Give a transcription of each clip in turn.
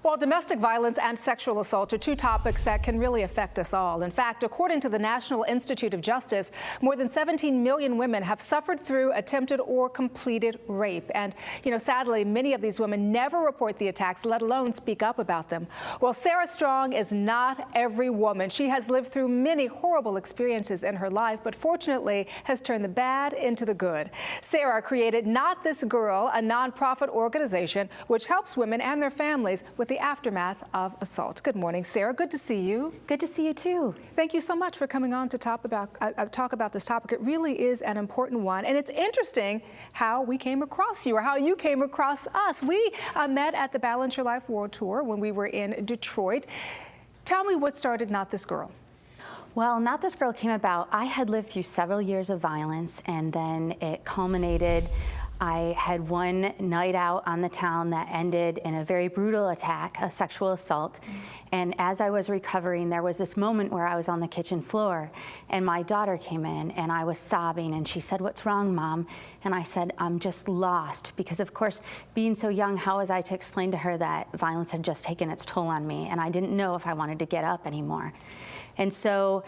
Well, domestic violence and sexual assault are two topics that can really affect us all. In fact, according to the National Institute of Justice, more than 17 million women have suffered through attempted or completed rape. And, sadly, many of these women never report the attacks, let alone speak up about them. Well, Sarah Strong is not every woman. She has lived through many horrible experiences in her life, but fortunately has turned the bad into the good. Sarah created Not This Girl, a nonprofit organization which helps women and their families with the aftermath of assault. Good morning, Sarah. Good to see you. Good to see you too. Thank you so much for coming on to talk about this topic. It really is an important one, and it's interesting how we came across you, or how you came across us. We met at the Balance Your Life World Tour when we were in Detroit. Tell me what started Not This Girl. Well, Not This Girl came about. I had lived through several years of violence, and then it culminated. I had one night out on the town that ended in a very brutal attack, a sexual assault. And as I was recovering, there was this moment where I was on the kitchen floor and my daughter came in and I was sobbing and she said, "What's wrong, Mom?" And I said, "I'm just lost." Because of course, being so young, how was I to explain to her that violence had just taken its toll on me and I didn't know if I wanted to get up anymore. And so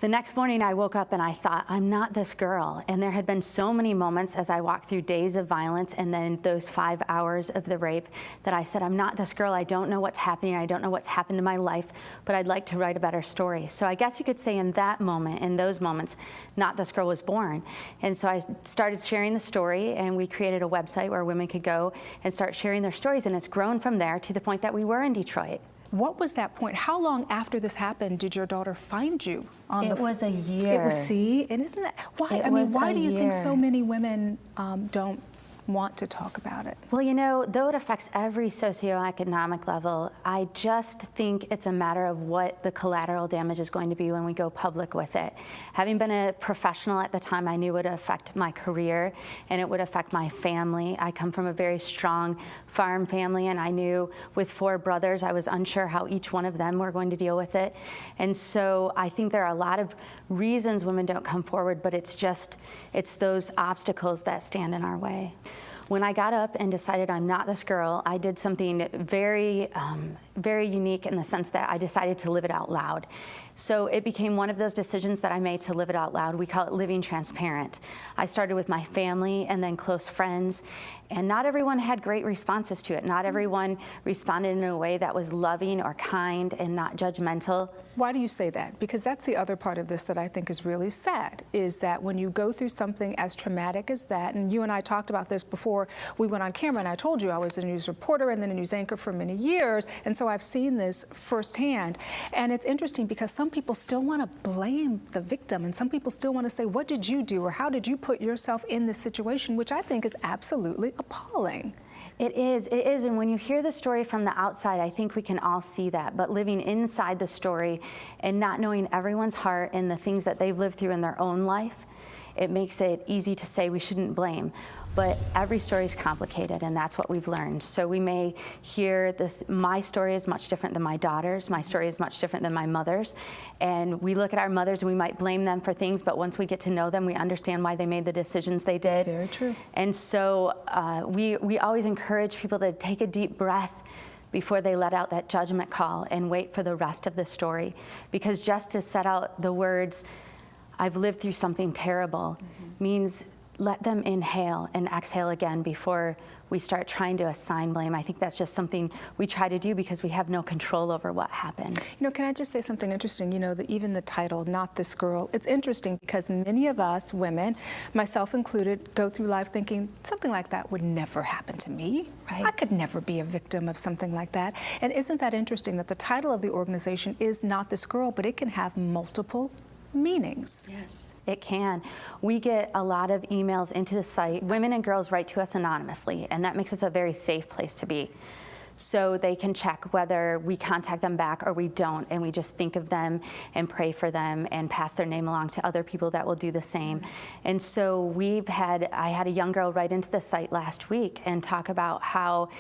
the next morning I woke up and I thought, I'm not this girl. And there had been so many moments as I walked through days of violence and then those 5 hours of the rape that I said, I'm not this girl. I don't know what's happening. I don't know what's happened to my life, but I'd like to write a better story. So I guess you could say in that moment, in those moments, Not This Girl was born. And so I started sharing the story and we created a website where women could go and start sharing their stories. And it's grown from there to the point that we were in Detroit. What was that point? How long after this happened did your daughter find you on It was a year. It was, see? And isn't that, why? I mean, why do you think so many women don't want to talk about it? Well, though it affects every socioeconomic level, I just think it's a matter of what the collateral damage is going to be when we go public with it. Having been a professional at the time, I knew it would affect my career and it would affect my family. I come from a very strong farm family and I knew with 4 brothers, I was unsure how each one of them were going to deal with it. And so I think there are a lot of reasons women don't come forward, but it's those obstacles that stand in our way. When I got up and decided I'm not this girl, I did something very, very unique in the sense that I decided to live it out loud. So it became one of those decisions that I made to live it out loud. We call it living transparent. I started with my family and then close friends, and not everyone had great responses to it. Not everyone responded in a way that was loving or kind and not judgmental. Why do you say that? Because that's the other part of this that I think is really sad, is that when you go through something as traumatic as that, and you and I talked about this before we went on camera, and I told you I was a news reporter and then a news anchor for many years, and so I've seen this firsthand. And it's interesting because some people still want to blame the victim, and some people still want to say, what did you do, or how did you put yourself in this situation, which I think is absolutely appalling. It is, and when you hear the story from the outside, I think we can all see that, but living inside the story and not knowing everyone's heart and the things that they've lived through in their own life, it makes it easy to say we shouldn't blame. But every story is complicated, and that's what we've learned. So we may hear this, my story is much different than my daughter's, my story is much different than my mother's, and we look at our mothers and we might blame them for things, but once we get to know them, we understand why they made the decisions they did. Very true. And so we always encourage people to take a deep breath before they let out that judgment call and wait for the rest of the story. Because just to set out the words, I've lived through something terrible, means let them inhale and exhale again before we start trying to assign blame. I think that's just something we try to do because we have no control over what happened. Can I just say something interesting? Even the title, Not This Girl, it's interesting because many of us women, myself included, go through life thinking something like that would never happen to me. Right. I could never be a victim of something like that. And isn't that interesting that the title of the organization is Not This Girl, but it can have multiple meanings? Yes, it can. We get a lot of emails into the site. Women and girls write to us anonymously, and that makes us a very safe place to be. So they can check whether we contact them back or we don't, and we just think of them and pray for them and pass their name along to other people that will do the same. And so I had a young girl write into the site last week and talk about how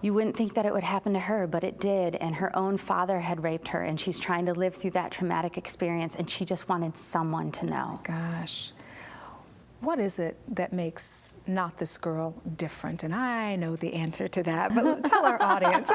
you wouldn't think that it would happen to her, but it did, and her own father had raped her, and she's trying to live through that traumatic experience, and she just wanted someone to know. Gosh. What is it that makes Not This Girl different? And I know the answer to that, but tell our audience.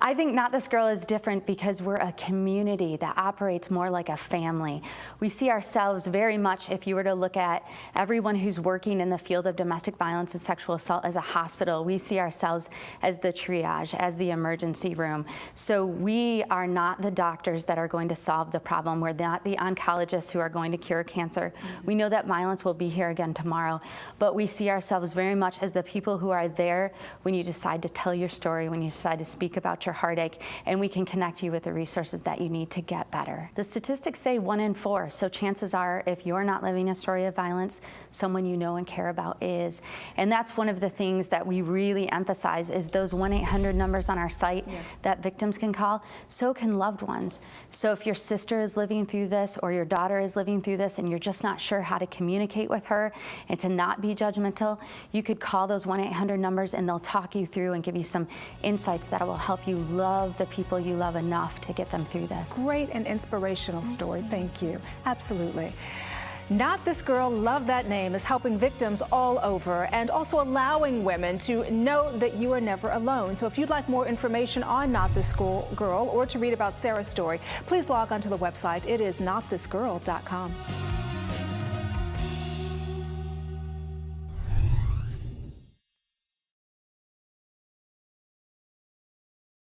I think Not This Girl is different because we're a community that operates more like a family. We see ourselves very much, if you were to look at everyone who's working in the field of domestic violence and sexual assault as a hospital, we see ourselves as the triage, as the emergency room. So we are not the doctors that are going to solve the problem. We're not the oncologists who are going to cure cancer. We know that violence will be here again tomorrow, but we see ourselves very much as the people who are there when you decide to tell your story, when you decide to speak about your heartache, and we can connect you with the resources that you need to get better. The statistics say 1 in 4, so chances are if you're not living a story of violence, someone you know and care about is. And that's one of the things that we really emphasize is those 1-800 numbers on our site that victims can call, so can loved ones. So if your sister is living through this or your daughter is living through this and you're just not sure how to communicate with her and to not be judgmental, you could call those 1-800 numbers and they'll talk you through and give you some insights that will help you love the people you love enough to get them through this. Great and inspirational story. Thank you. Absolutely. Not This Girl, love that name, is helping victims all over and also allowing women to know that you are never alone. So if you'd like more information on Not This Girl or to read about Sarah's story, please log onto the website. It is notthisgirl.com.